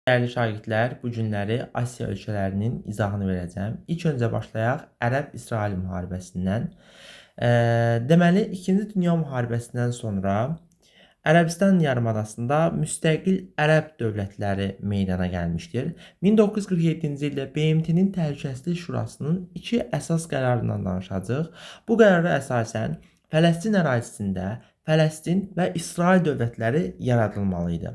Dəyərli şagirdlər, bu günləri Asiya ölkələrinin izahını verəcəm. İlk öncə başlayaq Ərəb-İsrail müharibəsindən. Deməli, 2-ci Dünya müharibəsindən sonra Ərəbistan yarımadasında müstəqil ərəb dövlətləri meydana gəlmişdir. 1947-ci ildə BMT-nin Təhlükəsizlik Şurasının iki əsas qərarından danışacağıq. Bu qərara əsasən Fələstin ərazisində Fələstin və İsrail dövlətləri yaradılmalı idi.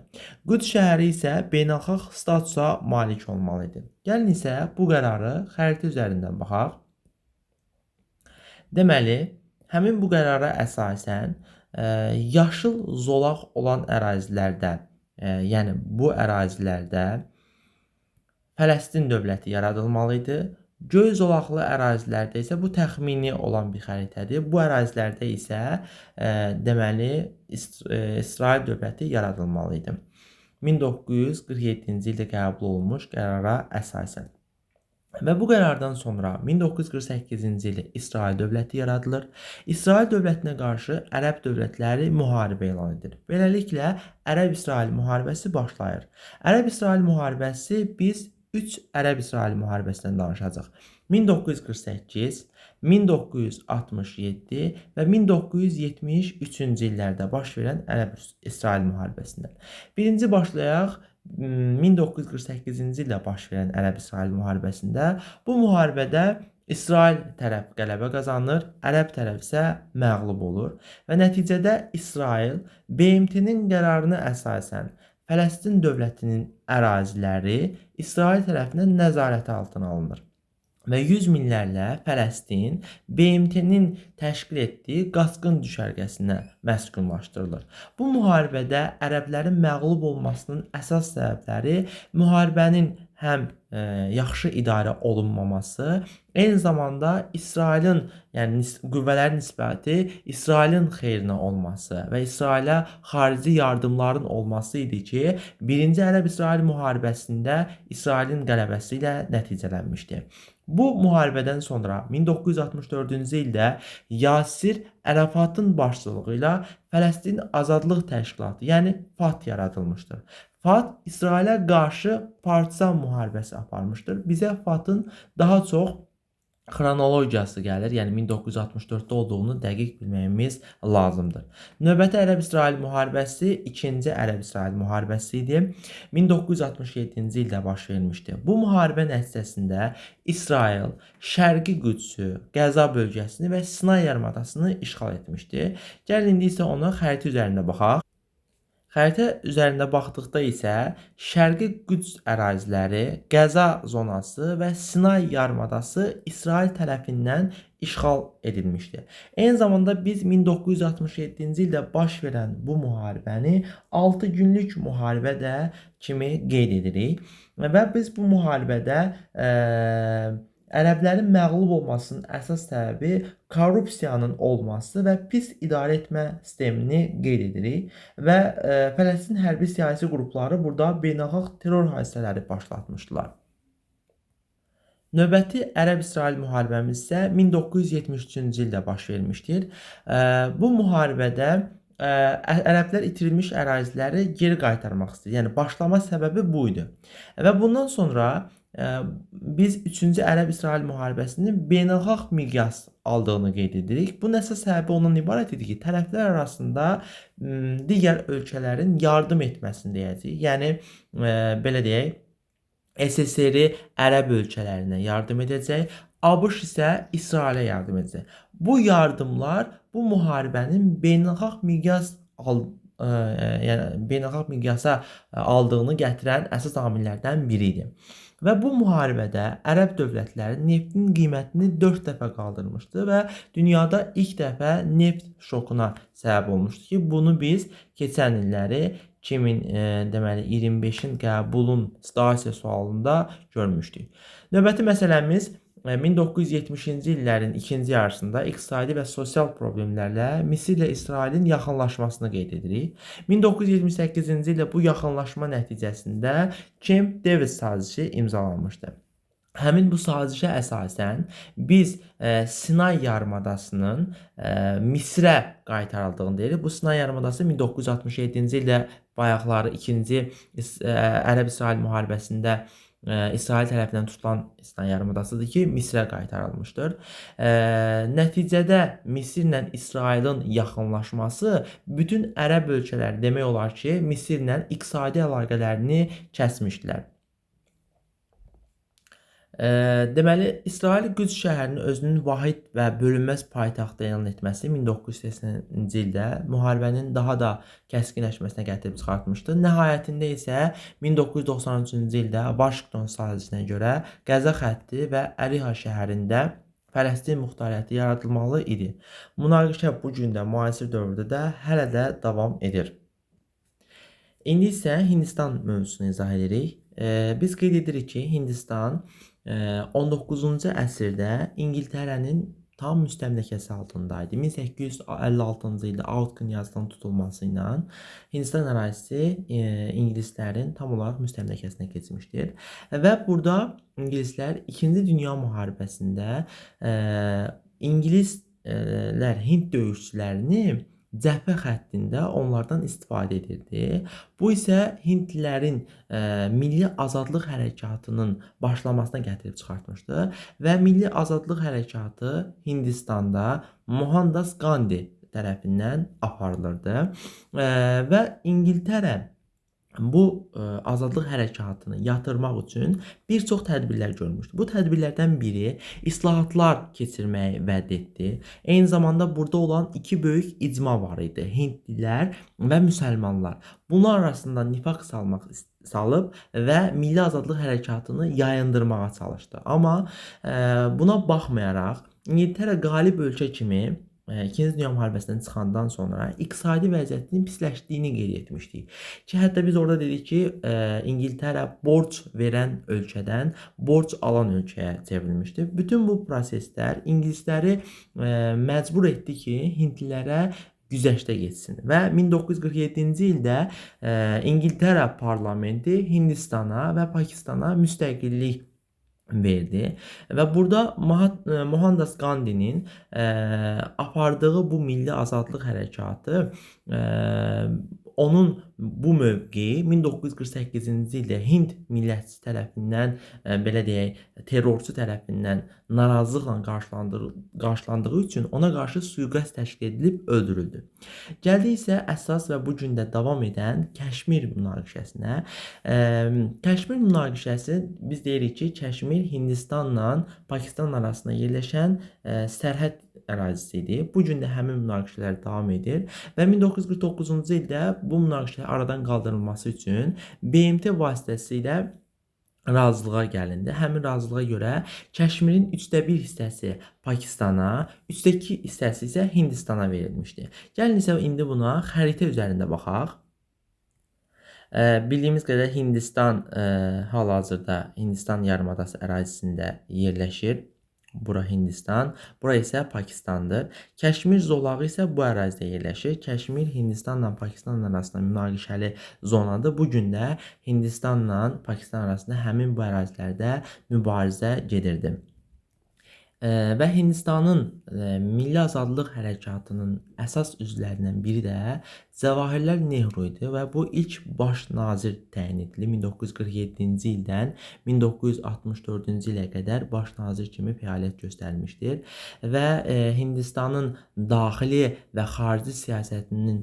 Qüds şəhəri isə beynəlxalq statusa malik olmalı idi. Gəlin isə bu qərarı xəritə üzərindən baxaq. Deməli, həmin bu qərara əsasən yaşıl zolaq olan ərazilərdə, yəni bu ərazilərdə Fələstin dövləti yaradılmalı idi. Göy zolaqlı ərazilərdə isə bu təxmini olan bir xəritədir. Bu ərazilərdə isə deməli İsrail dövləti yaradılmalı idi. 1947-ci ildə qəbul olunmuş qərara əsasən. Və bu qərardan sonra 1948-ci ildə İsrail dövləti yaradılır. İsrail dövlətinə qarşı ərəb dövlətləri müharibə elan edir. Beləliklə, Ərəb-İsrail müharibəsi başlayır. Ərəb-İsrail müharibəsi biz 3 Ərəb-İsrail müharibəsindən danışacaq. 1948, 1967 və 1973-cü illərdə baş verən Ərəb-İsrail müharibəsindən. Birinci başlayaq 1948-ci ildə baş verən Ərəb-İsrail müharibəsində. Bu müharibədə İsrail tərəf qələbə qazanır, Ərəb tərəf isə məğlub olur və nəticədə İsrail BMT-nin qərarına əsasən Fələstin dövlətinin əraziləri İsrail tərəfindən nəzarəti altına alınır və 100 minlərlə Fələstin BMT-nin təşkil etdiyi qaçqın düşərgəsinə məskunlaşdırılır. Bu müharibədə ərəblərin məğlub olmasının əsas səbəbləri müharibənin həm yaxşı idarə olunmaması, eyni zamanda İsrailin, yəni qüvvələrin nisbəti İsrailin xeyrinə olması və İsrailə xarici yardımların olması idi ki, 1-ci Ərəb-İsrail müharibəsində İsrailin qələbəsi ilə nəticələnmişdi. Bu müharibədən sonra 1964-cü ildə Yasir Ərafatın başçılığı ilə Fələstin Azadlıq Təşkilatı, yəni FAT yaradılmışdır. FAT İsrailə qarşı partizan müharibəsi aparmışdır. Bizə FAT-ın daha çox xronologiyası gəlir, yəni 1964-də olduğunu dəqiq bilməyimiz lazımdır. Növbəti Ərəb-İsrail müharibəsi 2-ci Ərəb-İsrail müharibəsi idi. 1967-ci ildə baş vermişdi. Bu müharibə nəticəsində İsrail Şərqi Qüdsü, Qəza bölgəsini və Sinay yarımadasını işğal etmişdi. Gəlin indi isə onu xəritə üzərində baxaq. Xəritə üzərində baxdıqda isə Şərqi Qüds əraziləri, Qəza zonası və Sinay yarımadası İsrail tərəfindən işğal edilmişdir. Eyni zamanda biz 1967-ci ildə baş verən bu müharibəni 6 günlük müharibə də kimi qeyd edirik və biz bu müharibədə ərəblərin məğlub olmasının əsas səbəbi korrupsiyanın olması və pis idarə etmə sistemini qeyd edirik və Fələstin hərbi siyasi qrupları burada beynəlxalq terror hadisələri başlatmışdılar. Növbəti Ərəb-İsrail müharibəmiz isə 1973-cü ildə baş vermişdir. Bu müharibədə ərəblər itirilmiş əraziləri geri qaytarmaq istəyir. Yəni başlama səbəbi bu idi. Və bundan sonra biz 3-cü Ərəb-İsrail müharibəsinin beynəlxalq miqyas aldığını qeyd edirik. Bunun əsas səbəbi ondan ibarət idi ki, tərəflər arasında digər ölkələrin yardım etməsini deyəcəyik. Yəni belə deyək, SSR ərəb ölkələrinə yardım edəcək, ABŞ isə İsrailə yardım edəcək. Bu yardımlar bu müharibənin beynəlxalq miqyasa aldığını gətirən əsas amillərdən biri idi. Və bu müharibədə ərəb dövlətləri neftin qiymətini 4 dəfə qaldırmışdı və dünyada ilk dəfə neft şokuna səbəb olmuşdu ki, bunu biz keçən illəri 2025-in qəbulun sitasiya sualında görmüşdük. Növbəti məsələmiz 1970-ci illərin ikinci yarısında iqtisadi və sosial problemlərlə Misir ilə İsrailin yaxınlaşmasını qeyd edirik. 1978-ci ildə bu yaxınlaşma nəticəsində Camp David sazişi imzalanmışdı. Həmin bu sazişə əsasən biz Sinay yarımadasının Misrə qaytarıldığını deyirik. Bu Sinay yarımadası 1967-ci ildə bayaqları 2-ci Ərəb-İsrail müharibəsində İsrail tərəfindən tutulan Sinay yarımadasıdır ki, Misrə qaytarılmışdır. Nəticədə Misirlə İsrailin yaxınlaşması bütün ərəb ölkələri demək olar ki, Misirlə iqtisadi əlaqələrini kəsmişdilər. Deməli, İsrail Qüds şəhərini özünün vahid və bölünməz paytaxtı elan etməsi 1980-ci ildə müharibənin daha da kəskinləşməsinə gətirib çıxartmışdı. Nəhayətində isə 1993-cü ildə Vaşinqton sazişinə görə Qəzza xətti və Əriha şəhərində Fələstin muxtariyyəti yaradılmalı idi. Münaqişə bu gün də müasir dövrdə də hələ də davam edir. İndi isə Hindistan mövzusunu izah edirik. Biz qeyd edirik ki, Hindistan 19-cu əsrdə İngiltərənin tam müstəmləkəsi altındaydı. 1856-cı ildə Out knyazdan tutulması ilə Hindistan ərazisi ingilislərin tam olaraq müstəmləkəsinə keçmişdir. Və burada ingilislər 2-ci Dünya müharibəsində ingilislər Hind döyüşçülərini cəbhə xəttində onlardan istifadə edirdi. Bu isə hindlilərin milli azadlıq hərəkatının başlamasına gətirib çıxartmışdı və milli azadlıq hərəkatı Hindistanda Mohandas Gandhi tərəfindən aparılırdı və İngiltərə bu azadlıq hərəkatını yatırmaq üçün bir çox tədbirlər görmüşdü. Bu tədbirlərdən biri islahatlar keçirməyi vəd etdi. Eyni zamanda burada olan iki böyük icma var idi. Hindlilər və müsəlmanlar. Bunlar arasında nifaq salıb və milli azadlıq hərəkatını yayındırmağa çalışdı. Amma buna baxmayaraq İngiltərə qalib ölkə kimi 2-ci Dünya müharibəsindən çıxandan sonra iqtisadi vəziyyətinin pisləşdiyini qeyd etmişdik. Ki, hətta biz orada dedik ki, İngiltərə borc verən ölkədən borc alan ölkəyə çevrilmişdi. Bütün bu proseslər ingilisləri məcbur etdi ki, hindlilərə güzəştə getsin və 1947-ci ildə İngiltərə parlamenti Hindistana və Pakistana müstəqillik verdi və burada Mohandas Gandhinin apardığı bu milli azadlıq hərəkatı onun bu mövqeyi 1948-ci ildə Hind millətçisi tərəfindən, belə deyək, terrorçu tərəfindən narazılıqla qarşılandığı üçün ona qarşı sui-qəsd təşkil edilib öldürüldü. Gəldi isə əsas və bu gün də davam edən Kəşmir münaqişəsinə. Kəşmir münaqişəsi biz deyirik ki, Kəşmir Hindistanla Pakistan arasında yerləşən sərhəd ərazisi idi. Bu gün də həmin münaqişələr davam edir və 1949-cu ildə bu münaqişələr aradan qaldırılması üçün BMT vasitəsilə razılığa gəlindi. Həmin razılığa görə Kəşmirin 1/3 hissəsi Pakistana, 2/3 hissəsi isə Hindistana verilmişdi. Gəlin isə indi buna xəritə üzərində baxaq. Bildiyimiz qədər Hindistan hal-hazırda Hindistan yarımadası ərazisində yerləşir. Bura Hindistan, bura isə Pakistandır. Kəşmir zolağı isə bu ərazidə yerləşir. Kəşmir Hindistanla Pakistan arasında münaqişəli zonadır. Bu gün də Hindistanla Pakistan arasında həmin bu ərazilərdə mübarizə gedirdi. Və Hindistanın milli azadlıq hərəkatının əsas üzvlərindən biri də Cəvahirləl Nehru idi və bu ilk baş nazir təyin edildi. 1947-ci ildən 1964-cü ilə qədər baş nazir kimi fəaliyyət göstərmişdir və Hindistanın daxili və xarici siyasətinin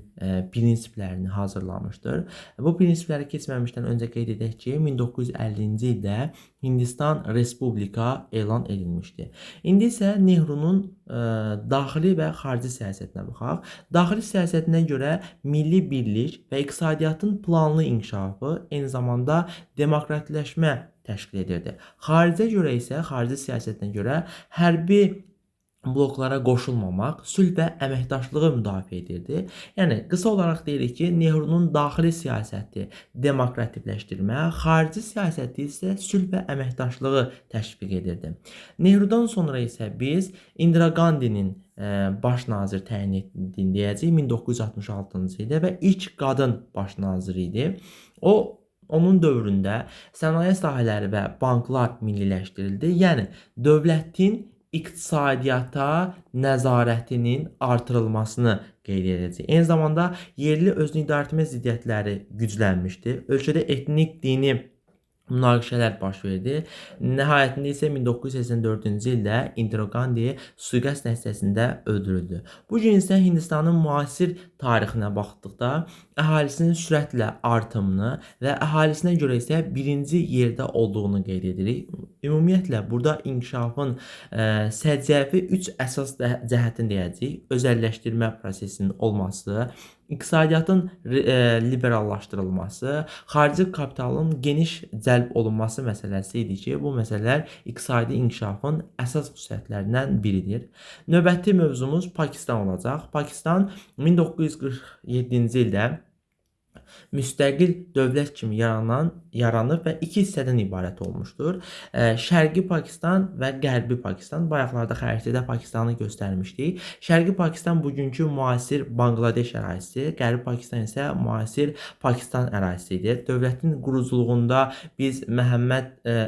prinsiplərini hazırlamışdır. Bu prinsipləri keçməmişdən öncə qeyd edək ki, 1950-ci ildə Hindistan Respublika elan edilmişdi. İndi isə Nehrunun daxili və xarici siyasətinə baxaq. Daxili siyasətinə görə milli birlik və iqtisadiyyatın planlı inkişafı, eyni zamanda demokratləşmə təşkil edirdi. Xaricə görə isə, xarici siyasətinə görə hərbi bloklara qoşulmamaq, sülh və əməkdaşlığı müdafiə edirdi. Yəni, qısa olaraq deyirik ki, Nehrunun daxili siyasəti demokratikləşdirmə, xarici siyasəti isə sülh və əməkdaşlığı təşviq edirdi. Nehrudan sonra isə biz Indira Gandhinin baş nazir təyin edildiyini deyəcəyik 1966-cı ildə və ilk qadın baş nazir idi. O Onun dövründə sənaye sahələri və banklar milliləşdirildi. Yəni dövlətin iqtisadiyyata nəzarətinin artırılmasını qeyd edəcək. Eyni zamanda yerli özünü idarəetmə ziddiyyətləri güclənmişdi. Ölkədə etnik, dini münaqişələr baş verdi. Nəhayətində isə 1984-cü ildə Indira Gandhi sui-qəsd nəticəsində öldürüldü. Bu gün isə Hindistanın müasir tarixinə baxdıqda əhalisinin sürətlə artımını və əhalisinə görə isə birinci yerdə olduğunu qeyd edirik. Ümumiyyətlə burada inkişafın səciyyəvi 3 əsas cəhətini deyəcəyik. Özəlləşdirmə prosesinin olması, iqtisadiyyatın liberallaşdırılması, xarici kapitalın geniş cəlb olunması məsələsi idi ki, bu məsələlər iqtisadi inkişafın əsas xüsusiyyətlərindən biridir. Növbəti mövzumuz Pakistan olacaq. Pakistan 1947-ci ildə müstəqil dövlət kimi yaranıb və iki hissədən ibarət olmuşdur. Şərqi Pakistan və Qərbi Pakistan. Bayaqlarda xəritədə Pakistanı göstərmişdik. Şərqi Pakistan bugünkü müasir Bangladeş ərazisi, Qərbi Pakistan isə müasir Pakistan ərazisidir. Dövlətin quruculuğunda biz Məhəmməd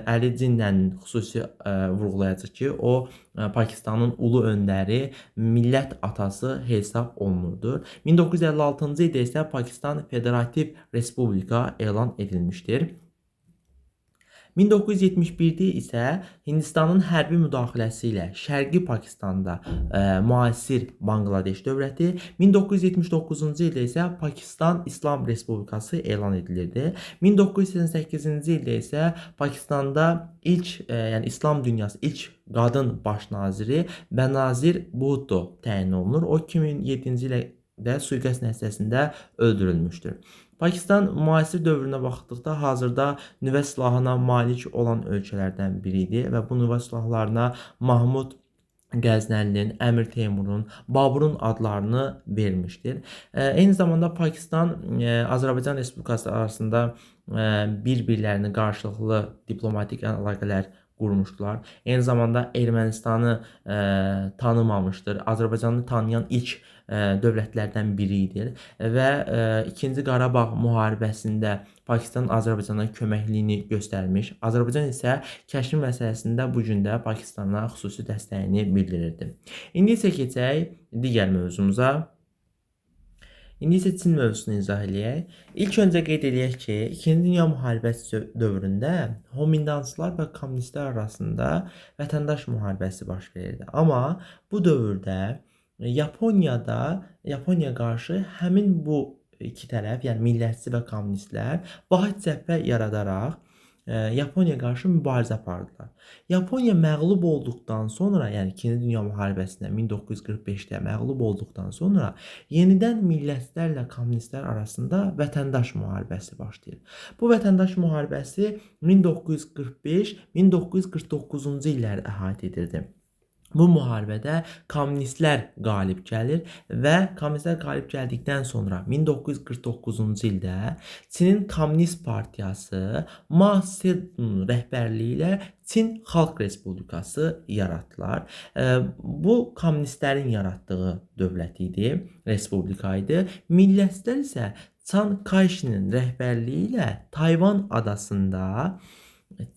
Əli Cinnənin xüsusi vurğulayacaq ki, o Pakistanın ulu öndəri, millət atası hesab olunurdur. 1956-cı ildə isə Pakistan Federativ Respublika elan edilmişdir. 1971-də isə Hindistanın hərbi müdaxiləsi ilə Şərqi Pakistanda müasir Bangladeş dövləti, 1979-cu ildə isə Pakistan İslam Respublikası elan edilirdi. 1988-ci ildə isə Pakistanda yəni İslam dünyası ilk qadın baş naziri Benazir Bhutto təyin olunur. O 2007-ci ildə sui-qəsd nəticəsində öldürülmüşdür. Pakistan müasir dövrünə baxdıqda hazırda nüvə silahına malik olan ölkələrdən biridir və bu nüvə silahlarına Mahmud Qəznəlinin, Əmir Teymurun, Baburun adlarını vermişdir. Eyni zamanda Pakistan Azərbaycan Respublikası arasında bir-birlərini qarşılıqlı diplomatik əlaqələr qurmuşdular. Eyni zamanda Ermənistanı tanımamışdır. Azərbaycanı tanıyan ilk dövlətlərdən biri idi və 2-ci Qarabağ müharibəsində Pakistan Azərbaycana köməkliyini göstərmiş. Azərbaycan isə kəşf məsələsində bu gün də Pakistana xüsusi dəstəyini bildirirdi. İndi isə keçək digər mövzumuza. İndi isə Çin mövzusunu izah edək. İlk öncə qeyd edək ki, 2-ci Dünya müharibəsi dövründə homindanslar və kommunistlər arasında vətəndaş müharibəsi baş verirdi. Amma bu dövrdə Yaponiya qarşı həmin bu iki tərəf, yəni millətçi və kommunistlər vahid cəbhə yaradaraq Yaponiya qarşı mübarizə apardılar. Yaponiya məğlub olduqdan sonra, yəni 2-ci Dünya müharibəsində 1945-də məğlub olduqdan sonra yenidən millətlərlə kommunistlər arasında vətəndaş müharibəsi başlayır. Bu vətəndaş müharibəsi 1945-1949-cu illəri əhatə edirdi. Bu müharibədə kommunistlər qalib gəlir və kommunistlər qalib gəldikdən sonra 1949-cu ildə Çinin Kommunist Partiyası Mao Zedong rəhbərliyi ilə Çin Xalq Respublikası yaratdılar. Bu kommunistlərin yaratdığı dövlət idi, respublika idi. Millətçilər isə Chiang Kai-shinin rəhbərliyi ilə Tayvan adasında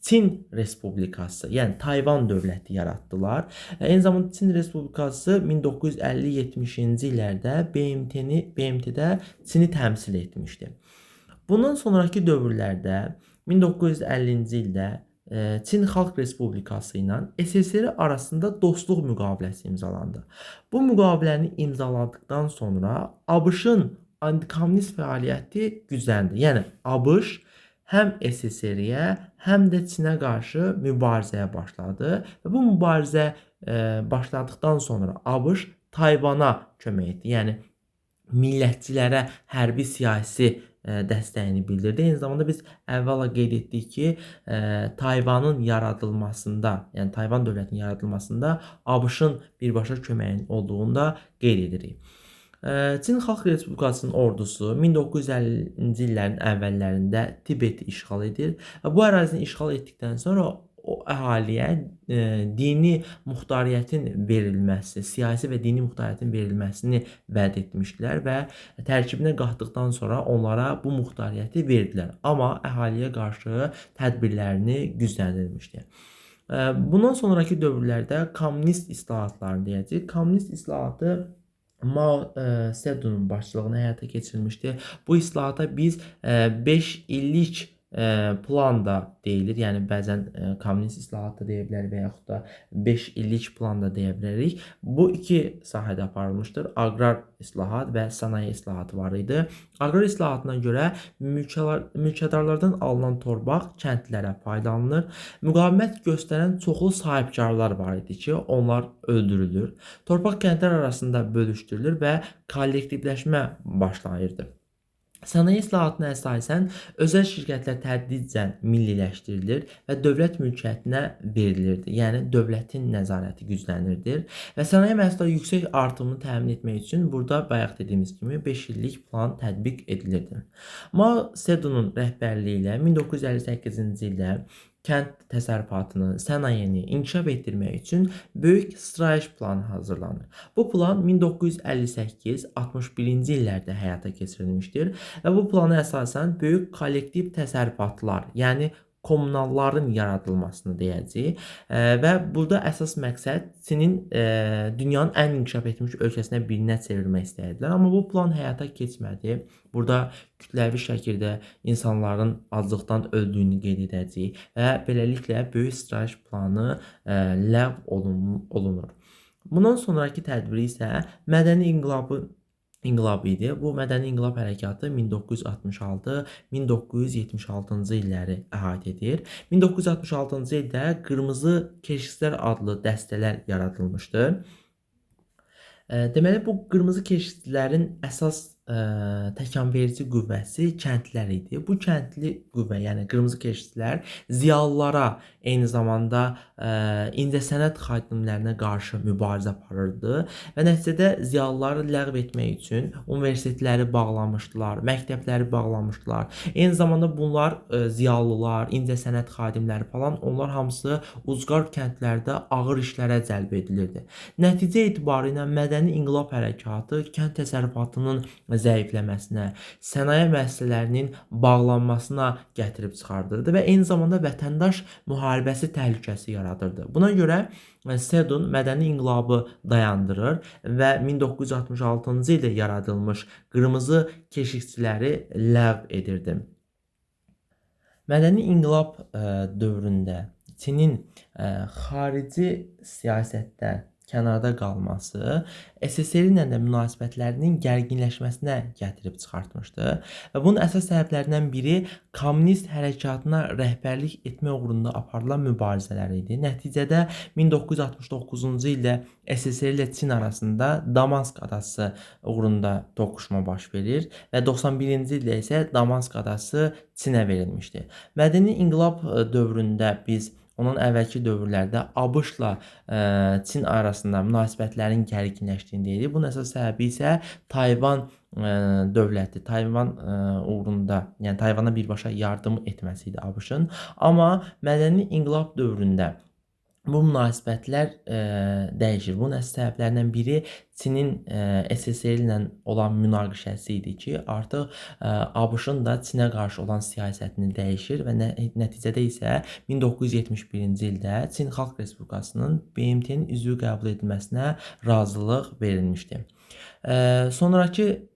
Çin Respublikası, yəni Tayvan dövləti yaratdılar. Eyni zamanda Çin Respublikası 1950-70-ci illərdə BMT-də Çini təmsil etmişdi. Bundan sonraki dövrlərdə 1950-ci ildə Çin Xalq Respublikası ilə SSR arasında dostluq müqaviləsi imzalandı. Bu müqaviləni imzaladıkdan sonra ABŞ-ın antikommunist fəaliyyəti gücləndi. Yəni ABŞ həm SSR-yə, həm də Çinə qarşı mübarizəyə başladı və bu mübarizə başladıkdan sonra ABŞ Tayvana kömək etdi. Yəni millətçilərə hərbi siyasi dəstəyini bildirdi. Eyni zamanda biz əvvəla qeyd etdik ki, Tayvanın yaradılmasında, yəni Tayvan dövlətinin yaradılmasında ABŞ-ın birbaşa köməyinin olduğunu da qeyd edirik. Çin Xalq Respublikasının ordusu 1950-ci illərin əvvəllərində Tibeti işğal edir və bu ərazini işğal etdikdən sonra o əhaliyə dini muxtariyyətin verilməsi, siyasi və dini muxtariyyətin verilməsini vəd etmişdilər və tərkibinə qatdıqdan sonra onlara bu muxtariyyəti verdilər. Amma əhaliyə qarşı tədbirlərini gücləndirmişdi. Bundan sonraki dövrlərdə kommunist islahatlarını deyəcəyik. Kommunist islahatı Mao Zedong'un başçılığında həyata keçirilmişdi. Bu islahata biz 5 illik plan da deyilir. Yəni bəzən kommunist islahat da deyə bilərik və yaxud da 5 illik plan da deyə bilərik. Bu iki sahədə aparılmışdır. Aqrar islahat və sənaye islahatı var idi. Aqrar islahatına görə mülkədarlardan alınan torpaq kəndlilərə faydalanır. Müqavimət göstərən çoxlu sahibkarlar var idi ki, onlar öldürülür. Torpaq kəndlər arasında bölüşdürülür və kollektivləşmə başlanırdı. Sənaye islahatına əsasən özəl şirkətlər tədricən milliləşdirilir və dövlət mülkiyyətinə verilirdi. Yəni dövlətin nəzarəti güclənirdi və sənaye məhsulları yüksək artımını təmin etmək üçün burada bayaq dediyimiz kimi 5 illik plan tətbiq edilirdi. Mao Zedong'un rəhbərliyi ilə 1958-ci ildə kənd təsərrüfatını, sənayeni inkişaf etdirmək üçün böyük strateji plan hazırlanır. Bu plan 1958-61-ci illərdə həyata keçirilmişdir və bu plana əsasən böyük kollektiv təsərrüfatlar, yəni kommunalların yaradılmasını deyəcəyik və burada əsas məqsəd Çinin dünyanın ən inkişaf etmiş ölkəsinə birinə çevirmək istəyirdilər. Amma bu plan həyata keçmədi. Burada kütləvi şəkildə insanların aclıqdan öldüyünü qeyd edəcəyik və beləliklə böyük strateji planı ləğv olunur. Bundan sonraki tədbir isə mədəni İnqilab idi. Bu mədəni inqilab hərəkatı 1966-1976-cı illəri əhatə edir. 1966-cı ildə Qırmızı Keşikçilər adlı dəstələr yaradılmışdı. Deməli, bu qırmızı keşikçilərin əsas təkanverici qüvvəsi kəndlilər idi. Bu kəndli qüvvə, yəni qırmızı keşikçilər ziyalılara, eyni zamanda incəsənət xadimlərinə qarşı mübarizə aparırdı və nəticədə ziyalıları ləğv etmək üçün universitetləri bağlamışdılar, məktəbləri bağlamışdılar. Eyni zamanda bunlar ziyalılar, incəsənət xadimləri falan, onlar hamısı ucqar kəndlərdə ağır işlərə cəlb edilirdi. Nəticə etibarilə mədəni inqilab hərəkatı kənd təsərrüfatının zəifləməsinə, sənaye müəssisələrinin bağlanmasına gətirib çıxardırdı və eyni zamanda vətəndaş müharibəsi təhlükəsi yaradırdı. Buna görə Zedong mədəni inqilabı dayandırır və 1966-cı ildə yaradılmış qırmızı keşikçiləri ləğv edirdi. Mədəni inqilab dövründə Çinin xarici siyasətdə kənarda qalması SSR ilə də münasibətlərinin gərginləşməsinə gətirib çıxartmışdı və bunun əsas səbəblərindən biri kommunist hərəkatına rəhbərlik etmək uğrunda aparılan mübarizələr idi. Nəticədə 1969-cu ildə SSR ilə Çin arasında Damask adası uğrunda toqquşma baş verir və 91-ci ildə isə Damask adası Çinə verilmişdi. Mədəni inqilab dövründə biz onun əvvəlki dövrlərdə ABŞ-la Çin arasında münasibətlərin gərginləşdiyini deyirik. Bunun əsas səbəbi isə Tayvan dövləti, Tayvan uğrunda, yəni Tayvana birbaşa yardım etməsi idi ABŞ-ın. Amma mədəni inqilab dövründə bu münasibətlər dəyişir. Bunun əsas səbəblərindən biri Çinin SSR ilə olan münaqişəsi idi ki, artıq ABŞ-ın da Çinə qarşı olan siyasətini dəyişir və nəticədə isə 1971-ci ildə Çin Xalq Respublikasının BMT-nin üzvü qəbul edilməsinə razılıq verilmişdi. Sonraki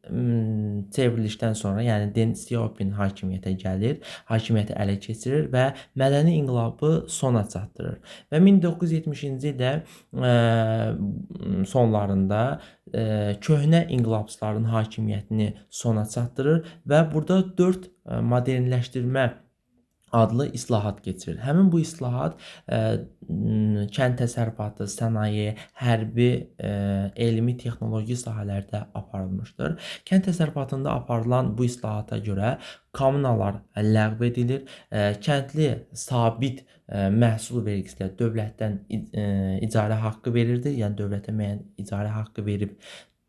çevrilişdən sonra, yəni Deng Xiaoping hakimiyyətə gəlir, hakimiyyəti ələ keçirir və mədəni inqilabı sona çatdırır. Və 1970-ci ildə sonlarında köhnə inqilabçıların hakimiyyətini sona çatdırır və burada 4 modernləşdirmə adlı islahat keçirir. Həmin bu islahat kənd təsərrüfatı, sənaye, hərbi, elmi, texnoloji sahələrdə aparılmışdır. Kənd təsərrüfatında aparılan bu islahata görə kommunalar ləğv edilir. Kəndli sabit məhsul vergisi ilə dövlətdən icarə haqqı verirdi. Yəni dövlətə müəyyən icarə haqqı verib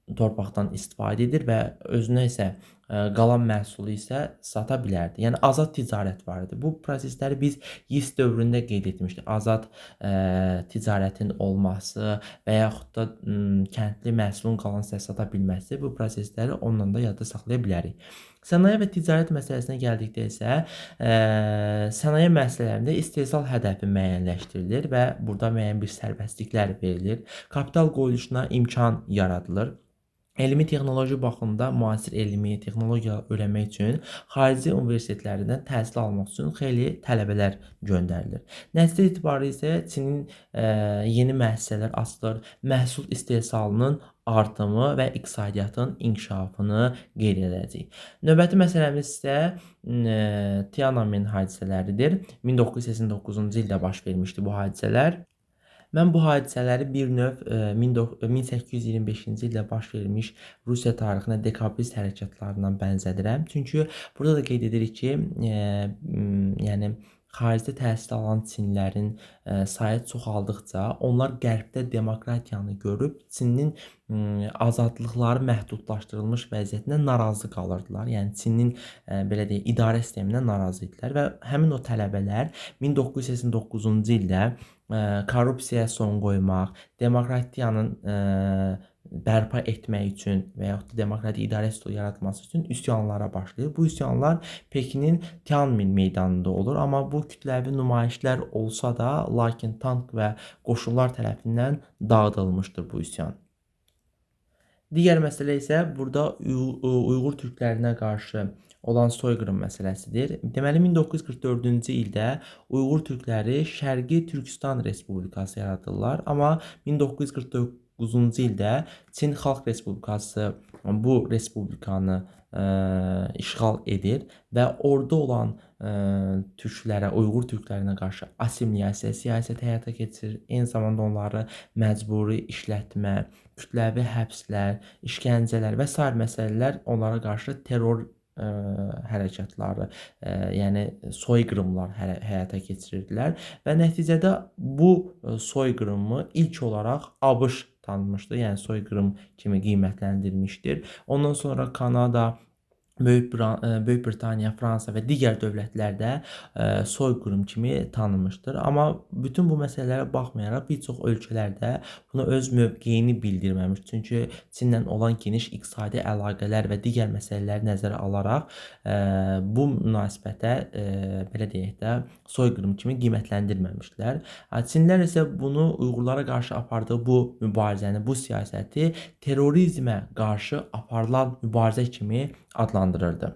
torpaqdan istifadə edir və özünə isə qalan məhsulu isə sata bilərdi. Yəni azad ticarət var idi. Bu prosesləri biz YIS dövründə qeyd etmişdik. Azad ticarətin olması və yaxud da kəndli məhsulun qalan hissəsi sata bilməsi, bu prosesləri onunla da yadda saxlaya bilərik. Sənaye və ticarət məsələsinə gəldikdə isə sənaye müəssisələrində istehsal hədəfi müəyyənləşdirilir və burada müəyyən bir sərbəstliklər verilir. Kapital qoyuluşuna imkan yaradılır. Elmi texnoloji baxımda müasir elmi texnologiya öyrənmək üçün xarici universitetlərindən təhsil almaq üçün xeyli tələbələr göndərilir. Nəticə etibarı isə Çinin yeni müəssisələr açılır, məhsul istehsalının artımı və iqtisadiyyatın inkişafını qeyd edəcəyik. Növbəti məsələmiz isə Tiananmen hadisələridir. 1989-cu ildə baş vermişdi bu hadisələr. Mən bu hadisələri bir növ 1825-ci ildə baş vermiş Rusiya tarixinə dekabrist hərəkatlarından bənzədirəm. Çünki burada da qeyd edirik ki, yəni xaricdə təhsil alan Çinlilərin sayı çoxaldıqca onlar qərbdə demokratiyanı görüb Çinin azadlıqları məhdudlaşdırılmış vəziyyətində narazı qalırdılar. Yəni Çinin belə deyək, idarə sistemindən narazı idilər və həmin o tələbələr 1989-cu ildə korrupsiyaya son qoymaq, demokratiyanın bərpa etmək üçün və yaxud da demokratik idarə sistemi yaratması üçün üsyanlara başlayır. Bu üsyanlar Pekinin Tiananmen meydanında olur, amma bu kütləvi nümayişlər olsa da, lakin tank və qoşunlar tərəfindən dağıdılmışdır bu üsyan. Digər məsələ isə burada Uyğur türklərinə qarşı olan soyqırım məsələsidir. Deməli 1944-cü ildə Uyğur türkləri Şərqi Türkistan Respublikası yaradırlar, amma 1949-cu ildə Çin Xalq Respublikası bu respublikanı işğal edir və orada olan türklərə, Uyğur türklərinə qarşı assimiliyasiya siyasəti həyata keçirir. Eyni zamanda onları məcburi işlətmə, kütləvi həbslər, işgəncələr və sair məsələlər onlara qarşı terror hərəkatları, yəni soyqırımlar həyata keçirirdilər və nəticədə bu soyqırımı ilk olaraq ABŞ tanımışdı, yəni soyqırım kimi qiymətləndirmişdir. Ondan sonra Kanada, Böyük Britaniya, Fransa və digər dövlətlər də soyqırım kimi tanınmışdır. Amma bütün bu məsələlərə baxmayaraq bir çox ölkələrdə buna öz mövqeyini bildirməmiş. Çünki Çinlə olan geniş iqtisadi əlaqələr və digər məsələləri nəzərə alaraq bu münasibətə belə deyək də soyqırım kimi qiymətləndirməmişdilər. Çinlər isə bunu Uyğurlara qarşı apardığı bu mübarizəni, bu siyasəti terrorizmə qarşı aparılan mübarizə kimi adlandırırdı.